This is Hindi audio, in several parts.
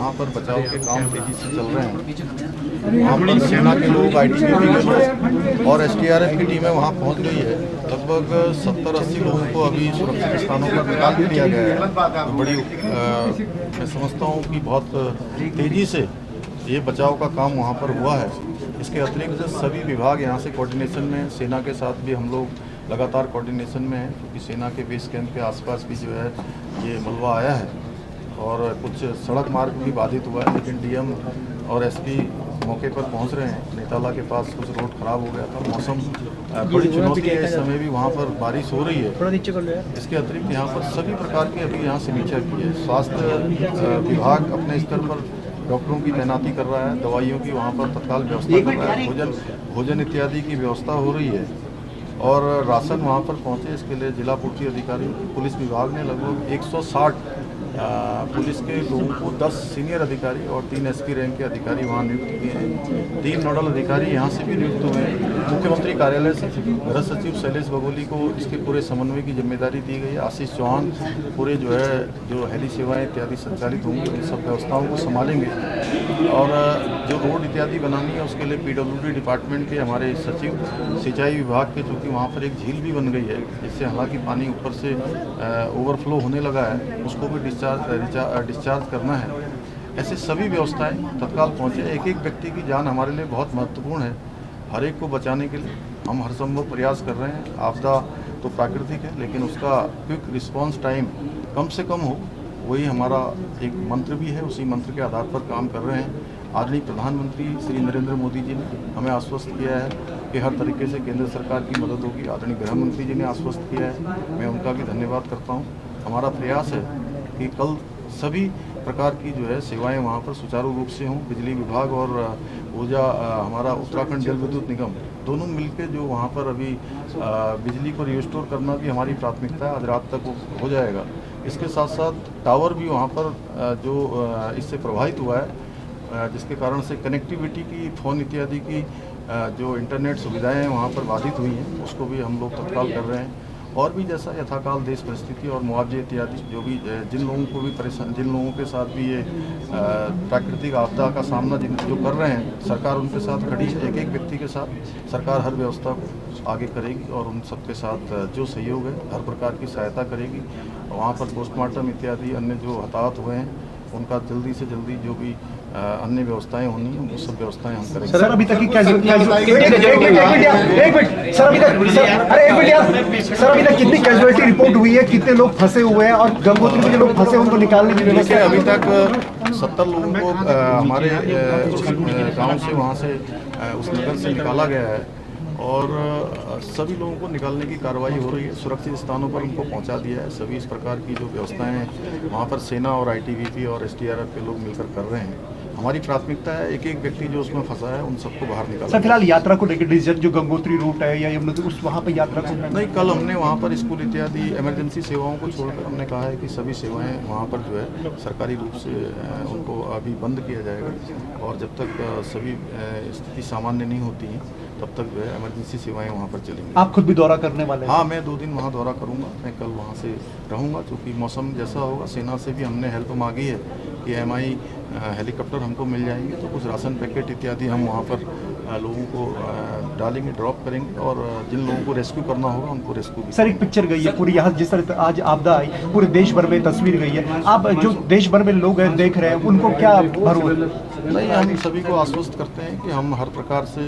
वहाँ पर बचाव के काम तेजी से चल रहे हैं। वहाँ पर सेना के लोग, आईटीबीपी के लोग और एसडीआरएफ की टीमें वहाँ पहुँच गई है। लगभग 70-80 लोगों को अभी सुरक्षित स्थानों पर निकाल भी लिया गया है। तो बड़ी मैं समझता हूँ कि बहुत तेज़ी से ये बचाव का काम वहाँ पर हुआ है। इसके अतिरिक्त सभी विभाग यहाँ से कोऑर्डिनेशन में, सेना के साथ भी हम लोग लगातार कोऑर्डिनेशन में हैं, क्योंकि सेना के बेस कैंप के आसपास भी जो है ये मलबा आया है और कुछ सड़क मार्ग भी बाधित हुआ है। लेकिन डीएम और एसपी मौके पर पहुंच रहे हैं। नेताला के पास कुछ रोड खराब हो गया था। मौसम बड़ी चुनौती है, इस समय भी वहाँ पर बारिश हो रही है। इसके अतिरिक्त यहाँ पर सभी प्रकार की अभी यहाँ समीक्षा की है। स्वास्थ्य विभाग अपने स्तर पर डॉक्टरों की तैनाती कर रहा है, दवाइयों की वहाँ पर तत्काल व्यवस्था कर रहा है, भोजन इत्यादि की व्यवस्था हो रही है और राशन वहाँ पर पहुँचे इसके लिए जिला पूर्ति अधिकारी, पुलिस विभाग ने लगभग 160 पुलिस के लोगों को 10 सीनियर अधिकारी और 3 एसपी रैंक के अधिकारी वहाँ नियुक्त किए हैं। 3 नोडल अधिकारी यहाँ से भी नियुक्त हुए हैं। मुख्यमंत्री कार्यालय से गृह सचिव शैलेश बगोली को इसके पूरे समन्वय की जिम्मेदारी दी गई है। आशीष चौहान पूरे जो हेली सेवाएं इत्यादि संचालित होंगी उन सब व्यवस्थाओं को संभालेंगे और जो रोड इत्यादि बनानी है उसके लिए पीडब्ल्यूडी डिपार्टमेंट के हमारे सचिव, सिंचाई विभाग के, चूँकि वहाँ पर एक झील भी बन गई है जिससे हालांकि पानी ऊपर से ओवरफ्लो होने लगा है, उसको भी डिस्चार्ज करना है। ऐसे सभी व्यवस्थाएं तत्काल पहुँचे। एक एक व्यक्ति की जान हमारे लिए बहुत महत्वपूर्ण है। हर एक को बचाने के लिए हम हर संभव प्रयास कर रहे हैं। आपदा तो प्राकृतिक है, लेकिन उसका क्विक रिस्पांस टाइम कम से कम हो, वही हमारा एक मंत्र भी है। उसी मंत्र के आधार पर काम कर रहे हैं। आदरणीय प्रधानमंत्री श्री नरेंद्र मोदी जी ने हमें आश्वस्त किया है कि हर तरीके से केंद्र सरकार की मदद होगी। आदरणीय गृह मंत्री जी ने आश्वस्त किया है, मैं उनका भी धन्यवाद करता हूँ। हमारा प्रयास है कि कल सभी प्रकार की जो है सेवाएं वहाँ पर सुचारू रूप से हों। बिजली विभाग और ऊर्जा हमारा उत्तराखंड जल विद्युत निगम दोनों मिलकर जो वहाँ पर अभी बिजली को रिस्टोर करना भी हमारी प्राथमिकता है। आज रात तक वो हो जाएगा। इसके साथ साथ टावर भी वहाँ पर जो इससे प्रभावित हुआ है, जिसके कारण से कनेक्टिविटी की, फ़ोन इत्यादि की जो इंटरनेट सुविधाएं वहाँ पर बाधित हुई हैं, उसको भी हम लोग तत्काल कर रहे हैं। और भी जैसा यथाकाल देश परिस्थिति और मुआवजे इत्यादि जो भी जिन लोगों को भी जिन लोगों के साथ भी ये प्राकृतिक आपदा का सामना जो कर रहे हैं, सरकार उनके साथ खड़ी है। एक एक व्यक्ति के साथ सरकार हर व्यवस्था को आगे करेगी और उन सबके साथ जो सहयोग है हर प्रकार की सहायता करेगी। वहाँ पर पोस्टमार्टम इत्यादि अन्य जो हताहत हुए हैं उनका जल्दी से जल्दी जो भी अन्य व्यवस्थाएं होनी है वो सब व्यवस्थाएं हम करेंगे। सर अभी तक की अभी तक कितनी कैजुअलिटी रिपोर्ट हुई है, कितने लोग फंसे हुए हैं और गंगोत्री में जो लोग फंसे उनको निकालने की व्यवस्था? अभी तक 70 लोगों को हमारे गांव से, वहाँ से, उस नगर से निकाला गया है और सभी लोगों को निकालने की कार्रवाई हो रही है। सुरक्षित स्थानों पर उनको पहुंचा दिया है। सभी इस प्रकार की जो व्यवस्थाएं हैं वहाँ पर सेना और आईटीबीपी और एसडीआरएफ के लोग मिलकर कर रहे हैं। हमारी प्राथमिकता है एक एक व्यक्ति जो उसमें फंसा है उन सबको बाहर निकालना। सर फिलहाल यात्रा को लेकर डिसीजन जो गंगोत्री रूट है या यमुनोत्री उस वहाँ पर यात्रा को नहीं, कल हमने वहाँ पर स्कूल इत्यादि इमरजेंसी सेवाओं को छोड़कर हमने कहा है कि सभी सेवाएं वहाँ पर जो है सरकारी रूप से उनको अभी बंद किया जाएगा और जब तक सभी स्थिति सामान्य नहीं होती है तब तक जो है इमरजेंसी सेवाएं वहाँ पर चलेंगी। आप खुद भी दौरा करने वाले हैं? हाँ, मैं 2 दिन वहाँ दौरा करूँगा। मैं कल वहाँ से रहूँगा, क्योंकि मौसम जैसा होगा। सेना से भी हमने हेल्प मांगी है कि MI हेलीकॉप्टर हमको मिल जाएंगे तो कुछ राशन पैकेट इत्यादि हम वहाँ पर लोगों को डालेंगे, ड्रॉप करेंगे और जिन लोगों को रेस्क्यू करना होगा उनको रेस्क्यू भी। सर एक पिक्चर गई है पूरी यहाँ, जिस तरह आज आपदा आई पूरे देश भर में तस्वीर गई है, आप जो देश भर में लोग हैं देख रहे हैं उनको क्या भरोसा? नहीं, हम सभी को आश्वस्त करते हैं कि हम हर प्रकार से,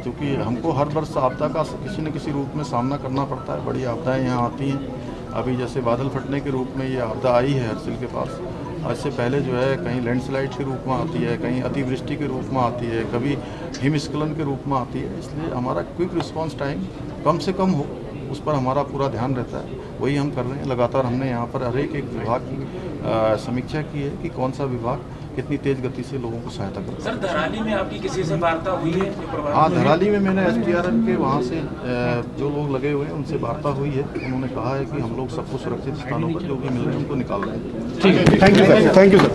क्योंकि हमको हर वर्ष आपदा का किसी न किसी रूप में सामना करना पड़ता है। बड़ी आपदाएं यहाँ आती हैं। अभी जैसे बादल फटने के रूप में ये आपदा आई है हरसिल के पास। इससे पहले जो है कहीं लैंडस्लाइड के रूप में आती है, कहीं अतिवृष्टि के रूप में आती है, कभी हिमस्खलन के रूप में आती है। इसलिए हमारा क्विक रिस्पांस टाइम कम से कम हो, उस पर हमारा पूरा ध्यान रहता है। वही हम कर रहे हैं। लगातार हमने यहाँ पर हर एक विभाग की समीक्षा की है कि कौन सा विभाग कितनी तेज गति से लोगों को सहायता करता है। सर धराली में आपकी किसी से वार्ता हुई है? हाँ, धराली में मैंने SDRF के वहाँ से जो लोग लगे हुए हैं उनसे वार्ता हुई है। उन्होंने कहा है कि हम लोग सबको सुरक्षित स्थानों पर जो भी मिल रहे हैं उनको निकाल रहे हैं। ठीक है, थैंक यू सर।